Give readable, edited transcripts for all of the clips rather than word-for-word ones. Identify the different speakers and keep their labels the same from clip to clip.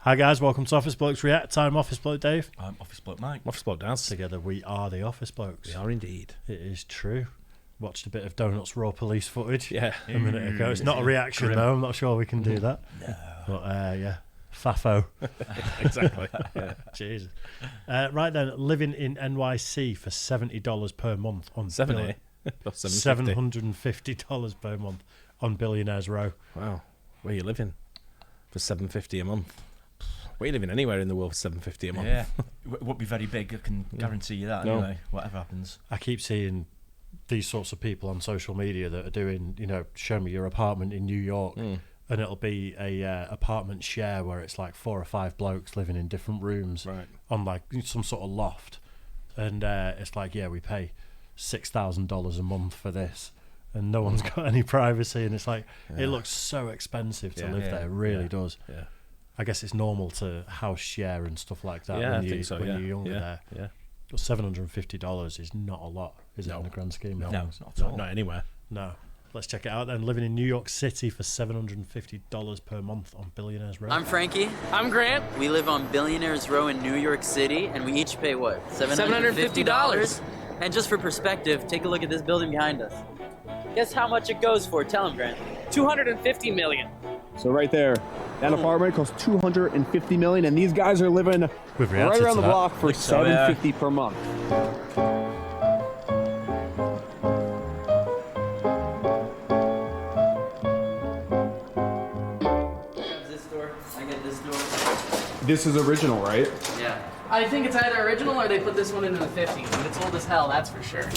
Speaker 1: Hi guys, welcome to Office Blokes React. I'm Office Bloke Dave.
Speaker 2: I'm Office Bloke Mike.
Speaker 3: Office Bloke Daz.
Speaker 1: Together we are the Office Blokes.
Speaker 3: We are indeed.
Speaker 1: It is true. Watched a bit of Donuts Raw police footage a minute ago. It's
Speaker 2: Is
Speaker 1: not a
Speaker 2: it
Speaker 1: reaction
Speaker 2: grim?
Speaker 1: though, I'm not sure we can do that.
Speaker 2: No.
Speaker 1: But yeah, Fafo.
Speaker 3: Exactly. Yeah.
Speaker 1: Jesus. Right then, living in NYC for $70 per month on
Speaker 3: $70? Or $750?
Speaker 1: $750 per month on Billionaires Row.
Speaker 3: Wow. Where are you living? For $750 a month. Where are you living anywhere in the world for $750 a month?
Speaker 2: Yeah, it won't be very big, I can guarantee you that.
Speaker 3: No.
Speaker 2: Anyway, whatever happens.
Speaker 1: I keep seeing these sorts of people on social media that are doing, show me your apartment in New York, and it'll be a apartment share where it's like 4 or 5 blokes living in different rooms on like some sort of loft, and it's like, yeah, we pay $6,000 a month for this, and no one's got any privacy, and it's like it looks so expensive to live there. It really does. Yeah. I guess it's normal to house share and stuff like that when you're younger there. Yeah. But $750 is not a lot, is it, in the grand scheme?
Speaker 2: No, it's not at all.
Speaker 3: Not anywhere.
Speaker 1: No. Let's check it out then. Living in New York City for $750 per month on Billionaires Row.
Speaker 4: I'm Frankie.
Speaker 5: I'm Grant.
Speaker 4: We live on Billionaires Row in New York City, and we each pay what?
Speaker 5: $750.
Speaker 4: And just for perspective, take a look at this building behind us. Guess how much it goes for? Tell him, Grant.
Speaker 5: $250 million.
Speaker 6: So right there, that apartment costs $250 million, and these guys are living
Speaker 1: We've
Speaker 6: right
Speaker 1: reacted
Speaker 6: around
Speaker 1: to
Speaker 6: the
Speaker 1: that.
Speaker 6: block for $750 per month.
Speaker 4: This door. I get this door.
Speaker 6: This is original, right?
Speaker 4: Yeah.
Speaker 5: I think it's either original or they put this one in the 50s, but it's old as hell, that's for sure.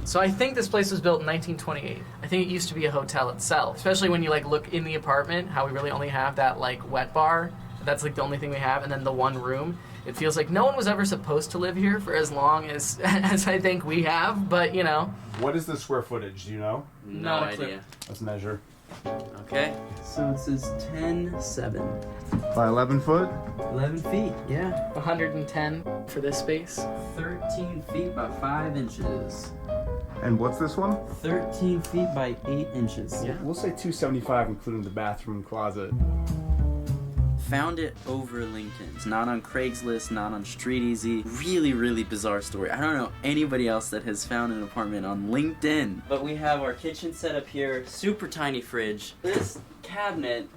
Speaker 5: So I think this place was built in 1928. I think it used to be a hotel itself, especially when you like look in the apartment, how we really only have that like wet bar. That's like the only thing we have, and then the one room. It feels like no one was ever supposed to live here for as long as as I think we have, but you know.
Speaker 6: What is the square footage? Do you know?
Speaker 4: No
Speaker 5: Not a
Speaker 4: idea.
Speaker 5: clue.
Speaker 6: Let's measure.
Speaker 4: Okay. So this is 10.7.
Speaker 6: By 11 foot?
Speaker 4: 11 feet. Yeah.
Speaker 5: 110 for this space.
Speaker 4: 13 feet by 5 inches.
Speaker 6: And what's this one?
Speaker 4: 13 feet by 8 inches. Yeah.
Speaker 6: We'll say 275, including the bathroom and closet.
Speaker 4: Found it over LinkedIn. It's not on Craigslist, not on StreetEasy. Really, really bizarre story. I don't know anybody else that has found an apartment on LinkedIn. But we have our kitchen set up here, super tiny fridge. This cabinet,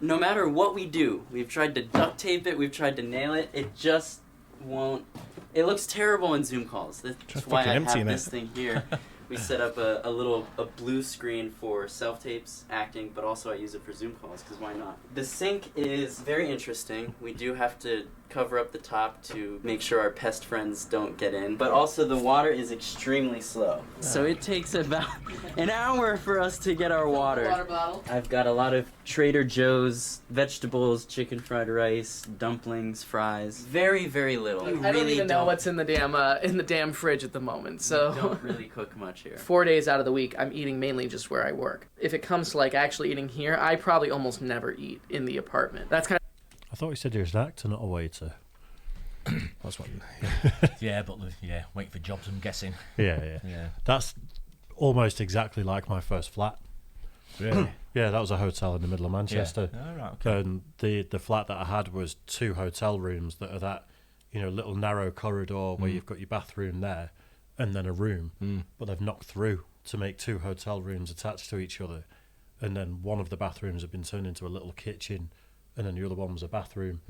Speaker 4: no matter what we do, we've tried to duct tape it, we've tried to nail it, it just won't. It looks terrible in Zoom calls. That's why I have this thing here. We set up a blue screen for self-tapes, acting, but also I use it for Zoom calls, because why not? The sink is very interesting. We do have to cover up the top to make sure our pest friends don't get in, but also the water is extremely slow. So it takes about an hour for us to get our water.
Speaker 5: Water bottle.
Speaker 4: I've got a lot of Trader Joe's vegetables, chicken fried rice, dumplings, fries. Very, very little.
Speaker 5: I don't even know what's in the damn fridge at the moment. So
Speaker 4: Don't really cook much here.
Speaker 5: 4 days out of the week, I'm eating mainly just where I work. If it comes to like actually eating here, I probably almost never eat in the apartment. That's kind of.
Speaker 1: I thought you said you was an actor, not a waiter.
Speaker 3: That's one.
Speaker 2: Yeah, but waiting for jobs, I'm guessing.
Speaker 1: Yeah. That's almost exactly like my first flat.
Speaker 3: Really?
Speaker 1: Yeah, that was a hotel in the middle of Manchester.
Speaker 2: Yeah. Oh, right, okay.
Speaker 1: And the flat that I had was 2 hotel rooms that are that, little narrow corridor where you've got your bathroom there and then a room. But they've knocked through to make 2 hotel rooms attached to each other. And then one of the bathrooms had been turned into a little kitchen, and then the other one was a bathroom.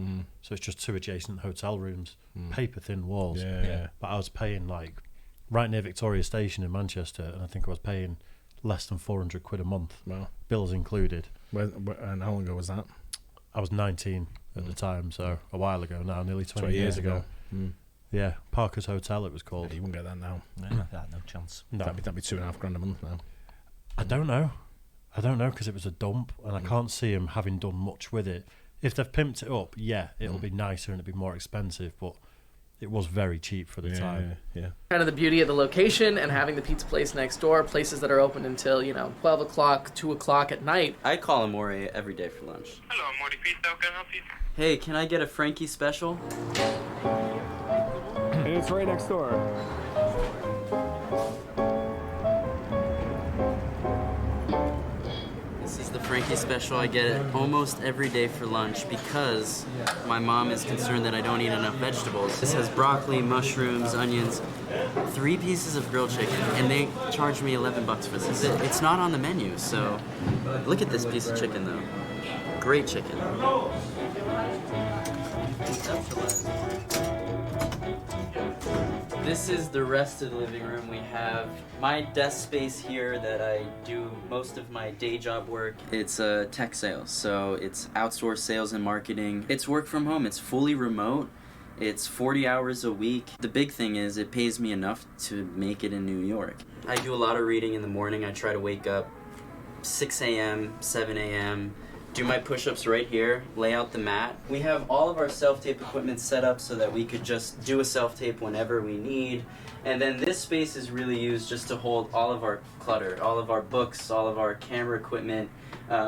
Speaker 1: So it's just 2 adjacent hotel rooms, paper thin walls.
Speaker 3: Yeah.
Speaker 1: But I was paying like right near Victoria Station in Manchester, and I think I was paying less than £400 a month.
Speaker 3: Wow.
Speaker 1: Bills included.
Speaker 3: And how long ago was that?
Speaker 1: I was 19 at the time, so a while ago now, nearly 20 years ago. Yeah, Parker's Hotel it was called.
Speaker 3: Yeah, you wouldn't get that now.
Speaker 2: No chance.
Speaker 1: No.
Speaker 3: That'd be $2.5 a month now.
Speaker 1: I don't know because it was a dump, and I can't see him having done much with it. If they've pimped it up, yeah, it'll be nicer and it'll be more expensive, but it was very cheap for the time.
Speaker 3: Yeah.
Speaker 5: Kind of the beauty of the location and having the pizza place next door, places that are open until 12 o'clock, 2 o'clock at night.
Speaker 4: I call Amore every day for lunch.
Speaker 7: Hello, Morty Pizza. How can I help you?
Speaker 4: Hey, can I get a Frankie special?
Speaker 6: And it's right next door.
Speaker 4: This is the Frankie special. I get it almost every day for lunch because my mom is concerned that I don't eat enough vegetables. This has broccoli, mushrooms, onions, 3 pieces of grilled chicken, and they charge me $11 for this. It's not on the menu, so look at this piece of chicken though. Great chicken. This is the rest of the living room. We have my desk space here that I do most of my day job work. It's tech sales, so it's outsourced sales and marketing. It's work from home. It's fully remote. It's 40 hours a week. The big thing is it pays me enough to make it in New York. I do a lot of reading in the morning. I try to wake up 6 a.m., 7 a.m., do my push-ups right here, lay out the mat. We have all of our self-tape equipment set up so that we could just do a self-tape whenever we need. And then this space is really used just to hold all of our clutter, all of our books, all of our camera equipment,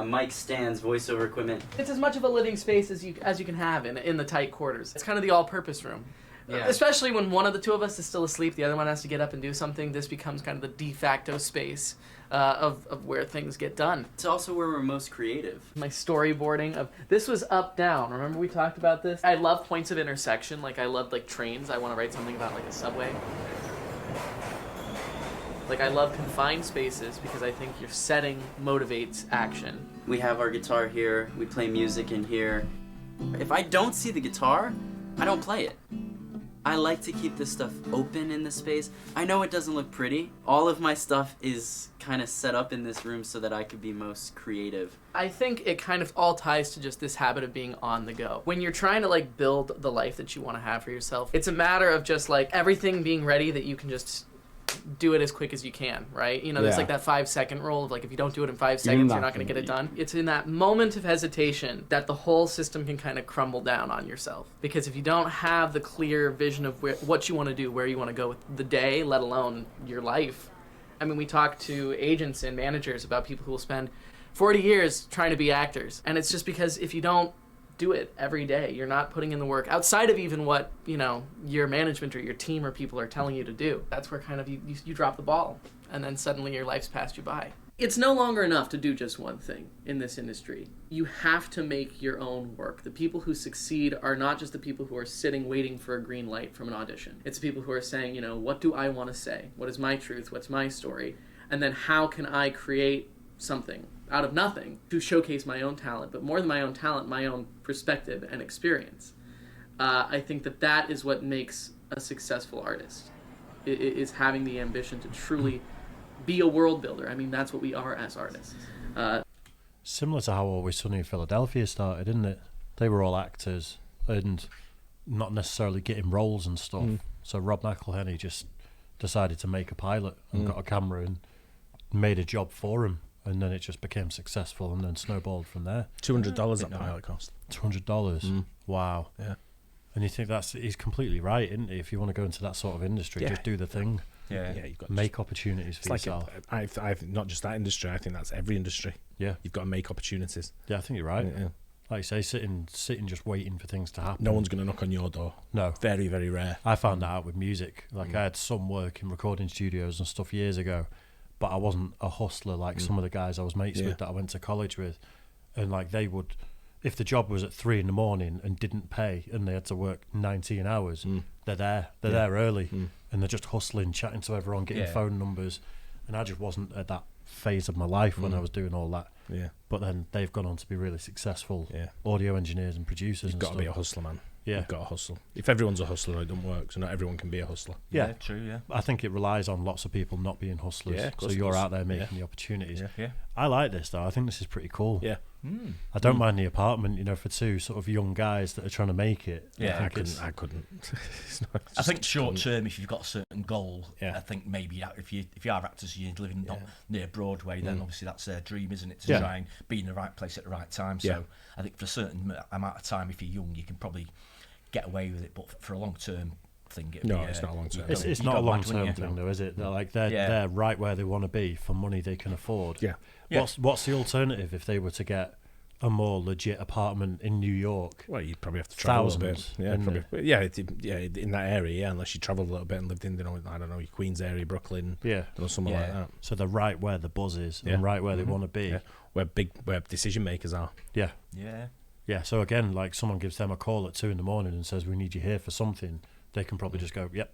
Speaker 4: mic stands, voiceover equipment.
Speaker 5: It's as much of a living space as you can have in the tight quarters. It's kind of the all-purpose room.
Speaker 4: Yeah.
Speaker 5: Especially when one of the two of us is still asleep, the other one has to get up and do something. This becomes kind of the de facto space of where things get done.
Speaker 4: It's also where we're most creative.
Speaker 5: My storyboarding of this was up down. Remember we talked about this? I love points of intersection. Like I love like trains. I want to write something about like a subway. Like I love confined spaces because I think your setting motivates action.
Speaker 4: We have our guitar here. We play music in here. If I don't see the guitar, I don't play it. I like to keep this stuff open in the space. I know it doesn't look pretty. All of my stuff is kind of set up in this room so that I could be most creative.
Speaker 5: I think it kind of all ties to just this habit of being on the go. When you're trying to like build the life that you want to have for yourself, it's a matter of just like everything being ready that you can just do it as quick as you can, right? You know, there's like that 5-second rule of like if you don't do it in 5 seconds, you're not going to get it done. It's in that moment of hesitation that the whole system can kind of crumble down on yourself. Because if you don't have the clear vision of what you want to do, where you want to go with the day, let alone your life. I mean, we talk to agents and managers about people who will spend 40 years trying to be actors. And it's just because if you don't do it every day, you're not putting in the work outside of even what, you know, your management or your team or people are telling you to do. That's where kind of you drop the ball and then suddenly your life's passed you by. It's no longer enough to do just one thing in this industry. You have to make your own work. The people who succeed are not just the people who are sitting waiting for a green light from an audition. It's the people who are saying, you know, what do I want to say? What is my truth? What's my story? And then how can I create something out of nothing to showcase my own talent, but more than my own talent, my own perspective and experience. I think that is what makes a successful artist, is having the ambition to truly be a world builder. I mean, that's what we are as artists.
Speaker 1: Similar to how Always Sunny in Philadelphia started, isn't it? They were all actors and not necessarily getting roles and stuff. So Rob McElhenney just decided to make a pilot and got a camera and made a job for him. And then it just became successful and then snowballed from there.
Speaker 3: $200 that pilot cost.
Speaker 1: $200. Wow.
Speaker 3: Yeah.
Speaker 1: And you think he's completely right, isn't he? If you want to go into that sort of industry, just do the thing.
Speaker 2: Yeah.
Speaker 3: You've got
Speaker 1: make opportunities for yourself.
Speaker 3: I've not just that industry. I think that's every industry.
Speaker 1: Yeah.
Speaker 3: You've got to make opportunities.
Speaker 1: Yeah, I think you're right.
Speaker 3: Yeah.
Speaker 1: Like you say, sitting just waiting for things to happen.
Speaker 3: No one's going to knock on your door.
Speaker 1: No.
Speaker 3: Very, very rare.
Speaker 1: I found that out with music. Like I had some work in recording studios and stuff years ago, but I wasn't a hustler like some of the guys I was mates with that I went to college with. And like they would, if the job was at 3 a.m. and didn't pay and they had to work 19 hours, they're there. They're there early and they're just hustling, chatting to everyone, getting phone numbers. And I just wasn't at that phase of my life when I was doing all that.
Speaker 3: Yeah.
Speaker 1: But then they've gone on to be really successful audio engineers and producers.
Speaker 3: You've got to be a hustler, man.
Speaker 1: Yeah.
Speaker 3: You've got to hustle. If everyone's a hustler, it doesn't work. So not everyone can be a hustler.
Speaker 1: Yeah,
Speaker 2: true, yeah.
Speaker 1: I think it relies on lots of people not being hustlers.
Speaker 3: Yeah, of
Speaker 1: so
Speaker 3: course it
Speaker 1: you're
Speaker 3: does.
Speaker 1: out there making the opportunities.
Speaker 2: Yeah.
Speaker 1: I like this though. I think this is pretty cool.
Speaker 3: Yeah.
Speaker 1: I don't mind the apartment, you know, for two sort of young guys that are trying to make it.
Speaker 2: Yeah,
Speaker 3: I couldn't.
Speaker 2: I think short term, if you've got a certain goal,
Speaker 3: Yeah.
Speaker 2: I think maybe if you are actors, you're living not near Broadway, then obviously that's their dream, isn't it? To
Speaker 1: Yeah.
Speaker 2: try and be in the right place at the right time. So
Speaker 3: Yeah.
Speaker 2: I think for a certain amount of time, if you're young, you can probably get away with it. But for a long term thing,
Speaker 3: No, it's not a long term.
Speaker 1: It's not a long term thing though, is it? They're like they're right where they want to be for money they can afford.
Speaker 3: Yeah.
Speaker 1: What's the alternative if they were to get a more legit apartment in New York.
Speaker 3: Well, you'd probably have to travel a little bit.
Speaker 1: Thousands,
Speaker 3: Yeah,
Speaker 1: wouldn't
Speaker 3: probably. Yeah, in that area, yeah, unless you travelled a little bit and lived in, I don't know, Queens area, Brooklyn,
Speaker 1: Yeah.
Speaker 3: or somewhere like that.
Speaker 1: So they're right where the buzz is
Speaker 3: Yeah.
Speaker 1: and right where they want to be.
Speaker 3: Yeah. Where decision makers are.
Speaker 1: Yeah.
Speaker 2: Yeah.
Speaker 1: Yeah. So again, like someone gives them a call at 2 a.m. and says, we need you here for something. They can probably just go, yep.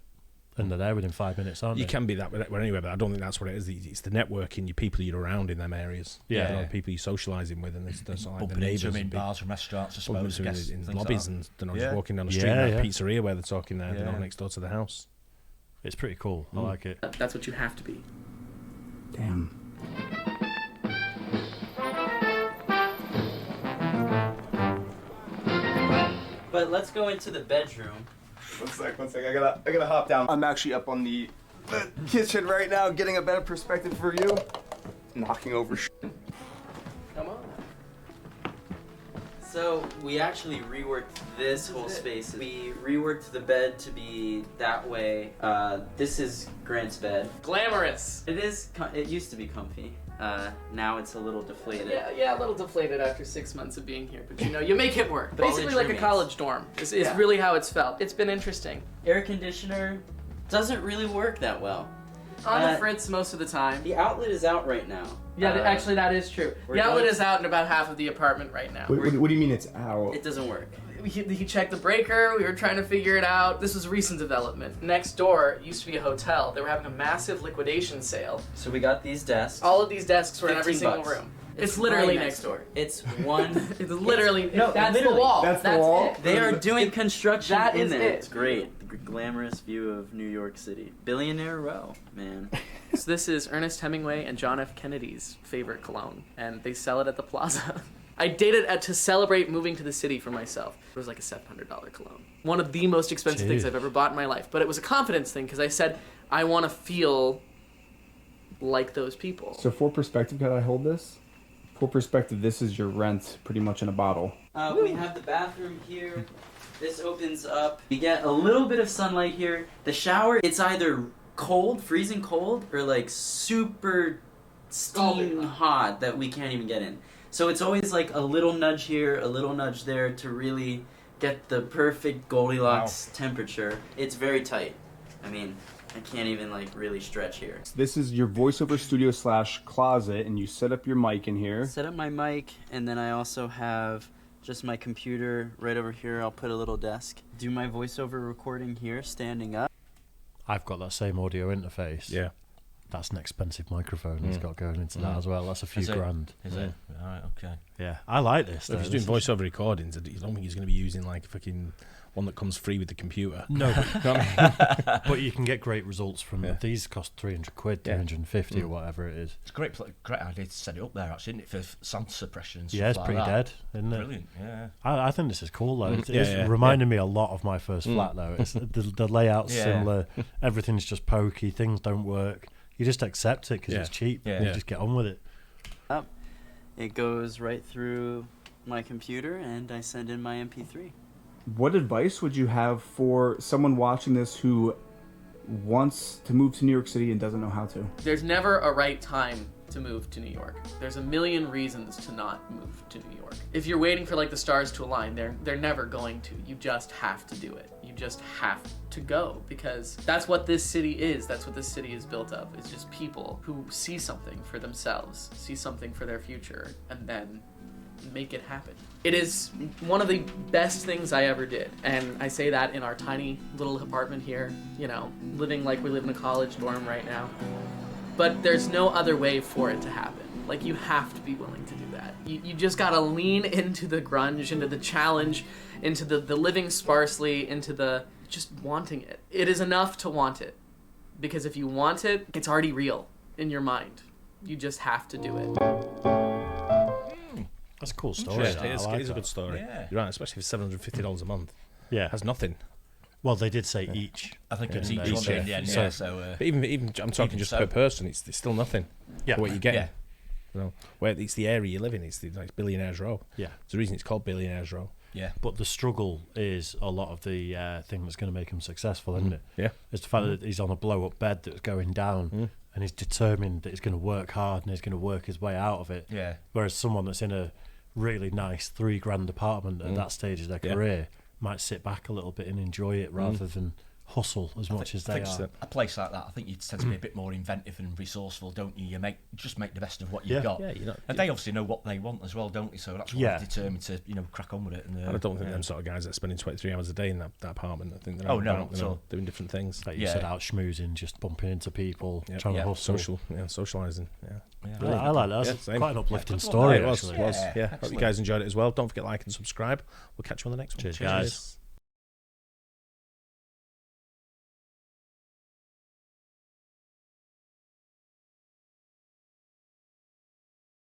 Speaker 1: And they're there within 5 minutes, aren't
Speaker 3: You
Speaker 1: they?
Speaker 3: can be that anyway, but I don't think that's what it is. It's the networking, your people you're around in them areas.
Speaker 1: Yeah.
Speaker 3: You know, the people you're socialising with, and it's like the
Speaker 2: Bumping
Speaker 3: neighbours.
Speaker 2: into them in
Speaker 3: and
Speaker 2: bars and restaurants, I
Speaker 3: bumping
Speaker 2: suppose.
Speaker 3: into
Speaker 2: I guess,
Speaker 3: in
Speaker 2: things
Speaker 3: lobbies
Speaker 2: like that.
Speaker 3: and just walking down the street,
Speaker 1: Yeah,
Speaker 3: and that
Speaker 1: yeah.
Speaker 3: pizzeria where they're talking there,
Speaker 2: Yeah.
Speaker 3: next door to the house.
Speaker 1: It's pretty cool. I like it.
Speaker 5: That's what you have to be.
Speaker 6: Damn.
Speaker 4: But let's go into the bedroom.
Speaker 6: One sec. I gotta hop down. I'm actually up on the kitchen right now, getting a better perspective for you. Knocking over shit.
Speaker 5: Come on.
Speaker 4: So we actually reworked this whole space. We reworked the bed to be that way. This is Grant's bed.
Speaker 5: Glamorous.
Speaker 4: It is. It used to be comfy. Now it's a little deflated.
Speaker 5: Yeah, a little deflated after 6 months of being here, but you make it work.
Speaker 4: College
Speaker 5: Basically like
Speaker 4: roommates.
Speaker 5: a college dorm is really how it's felt. It's been interesting.
Speaker 4: Air conditioner doesn't really work that well.
Speaker 5: On the fritz most of the time.
Speaker 4: The outlet is out right now.
Speaker 5: Yeah, actually that is true.
Speaker 4: we're
Speaker 5: The outlet
Speaker 4: going-
Speaker 5: is out in about half of the apartment right now.
Speaker 6: What do you mean it's out?
Speaker 4: It doesn't work.
Speaker 5: He checked the breaker, we were trying to figure it out. This was recent development. Next door used to be a hotel. They were having a massive liquidation sale.
Speaker 4: So we got these desks.
Speaker 5: All of these desks were in every
Speaker 4: 15
Speaker 5: single
Speaker 4: bucks.
Speaker 5: room. It's literally
Speaker 4: right
Speaker 5: next door.
Speaker 4: It's one.
Speaker 5: It's literally,
Speaker 4: No,
Speaker 5: that's
Speaker 4: literally.
Speaker 5: the wall.
Speaker 6: That's the wall?
Speaker 5: It.
Speaker 4: They are doing construction
Speaker 5: That
Speaker 4: in
Speaker 5: is
Speaker 4: there.
Speaker 5: it.
Speaker 4: It's great. The glamorous view of New York City. Billionaire Row, man.
Speaker 5: So this is Ernest Hemingway and John F. Kennedy's favorite cologne, and they sell it at the plaza. I dated it to celebrate moving to the city for myself. It was like a $700 cologne. One of the most expensive things
Speaker 1: Jeez.
Speaker 5: I've ever bought in my life. But it was a confidence thing because I said, I want to feel like those people.
Speaker 6: So for perspective, can I hold this? For perspective, this is your rent pretty much in a bottle.
Speaker 4: We have the bathroom here. This opens up. We get a little bit of sunlight here. The shower, it's either cold, freezing cold, or like super steam hot that we can't even get in. So it's always like a little nudge here, a little nudge there to really get the perfect Goldilocks temperature. It's very tight. I mean, I can't even like really stretch here.
Speaker 6: This is your voiceover studio / closet, and you set up your mic in here.
Speaker 4: Set up my mic, and then I also have just my computer right over here. I'll put a little desk. Do my voiceover recording here, standing up.
Speaker 1: I've got that same audio interface.
Speaker 3: Yeah.
Speaker 1: That's an expensive microphone he's got going into that as well. That's a few
Speaker 2: Is it?
Speaker 1: grand.
Speaker 2: Is it? Alright, okay.
Speaker 1: Yeah, I like this.
Speaker 3: If
Speaker 1: though.
Speaker 3: he's doing
Speaker 1: This is-
Speaker 3: voiceover recordings, you don't think he's going to be using like a fucking one that comes free with the computer?
Speaker 1: No, but, but you can get great results from
Speaker 3: Yeah.
Speaker 1: these. Cost £300,
Speaker 3: Yeah.
Speaker 1: 350 or whatever it is.
Speaker 2: It's a great idea to set it up there, actually, isn't it, for sound suppression and stuff
Speaker 1: Yeah, it's
Speaker 2: like
Speaker 1: pretty
Speaker 2: that.
Speaker 1: dead, isn't it?
Speaker 2: Brilliant, yeah.
Speaker 1: I think this is cool though. It's,
Speaker 3: Yeah,
Speaker 1: it's
Speaker 3: yeah,
Speaker 1: reminding me a lot of my first flat though. It's the layout's
Speaker 2: Yeah.
Speaker 1: similar. Everything's just pokey. Things don't work. You just accept it because
Speaker 3: Yeah.
Speaker 1: it's cheap.
Speaker 2: Yeah.
Speaker 1: You
Speaker 3: Yeah.
Speaker 1: just get on with it.
Speaker 4: It goes right through my computer, and I send in my MP3.
Speaker 6: What advice would you have for someone watching this who wants to move to New York City and doesn't know how to?
Speaker 5: There's never a right time to move to New York. There's a million reasons to not move to New York. If you're waiting for like the stars to align, they're never going to. You just have to do it. You just have to go because that's what this city is. That's what this city is built of. It's just people who see something for themselves, see something for their future, and then make it happen. It is one of the best things I ever did. And I say that in our tiny little apartment here, you know, living like we live in a college dorm right now. But there's no other way for it to happen. Like, you have to be willing to do that. You just gotta lean into the grunge, into the challenge, into the living sparsely, into the just wanting it. It is enough to want it. Because if you want it, it's already real in your mind. You just have to do it.
Speaker 1: That's a cool story.
Speaker 3: Interesting.
Speaker 1: that. I
Speaker 3: It's,
Speaker 1: like
Speaker 3: it's a
Speaker 1: that.
Speaker 3: good story.
Speaker 2: Yeah.
Speaker 3: You're right, especially for $750 a month.
Speaker 1: Yeah.
Speaker 3: It has nothing.
Speaker 1: Well, they did say each.
Speaker 2: I think it's
Speaker 1: Yeah.
Speaker 2: each one
Speaker 1: Yeah.
Speaker 2: in the end,
Speaker 3: So-
Speaker 2: yeah, so...
Speaker 3: But even I'm talking
Speaker 2: even
Speaker 3: just
Speaker 2: so.
Speaker 3: per person. It's still nothing.
Speaker 1: Yeah.
Speaker 3: For what you're getting.
Speaker 2: Yeah.
Speaker 3: You know, where it's the area you live in. It's like Billionaires Row.
Speaker 1: Yeah.
Speaker 3: It's the reason it's called Billionaires Row.
Speaker 2: yeah.
Speaker 1: But the struggle is a lot of the thing that's going to make him successful, isn't it?
Speaker 3: Yeah.
Speaker 1: It's the fact that he's on a blow-up bed that's going down, and he's determined that he's going to work hard and he's going to work his way out of it.
Speaker 2: Yeah.
Speaker 1: Whereas someone that's in a really nice $3,000 apartment at that stage of their
Speaker 3: Yeah.
Speaker 1: career might sit back a little bit and enjoy it rather than hustle as much as they are.
Speaker 2: A place like that, I think you tend to be a bit more inventive and resourceful, don't you? You just make the best of what you've got.
Speaker 3: Yeah, you know,
Speaker 2: and they obviously know what they want as well, don't they? So that's why they're determined to, crack on with it. And
Speaker 3: I don't think them sort of guys that are spending 23 hours a day in that apartment. I think they're
Speaker 2: Oh, no,
Speaker 3: out,
Speaker 2: not at all.
Speaker 3: doing different things.
Speaker 1: Like you said, out schmoozing, just bumping into people,
Speaker 3: Yeah.
Speaker 1: trying to hustle.
Speaker 3: Socialising. Yeah.
Speaker 1: I like that. That's
Speaker 3: same.
Speaker 1: quite an uplifting
Speaker 2: Yeah,
Speaker 1: story,
Speaker 3: it was.
Speaker 1: actually.
Speaker 3: It was. Yeah. Hope you
Speaker 2: excellent.
Speaker 3: guys enjoyed it as well. Don't forget to like and subscribe. We'll catch you on the next one.
Speaker 1: Cheers, guys.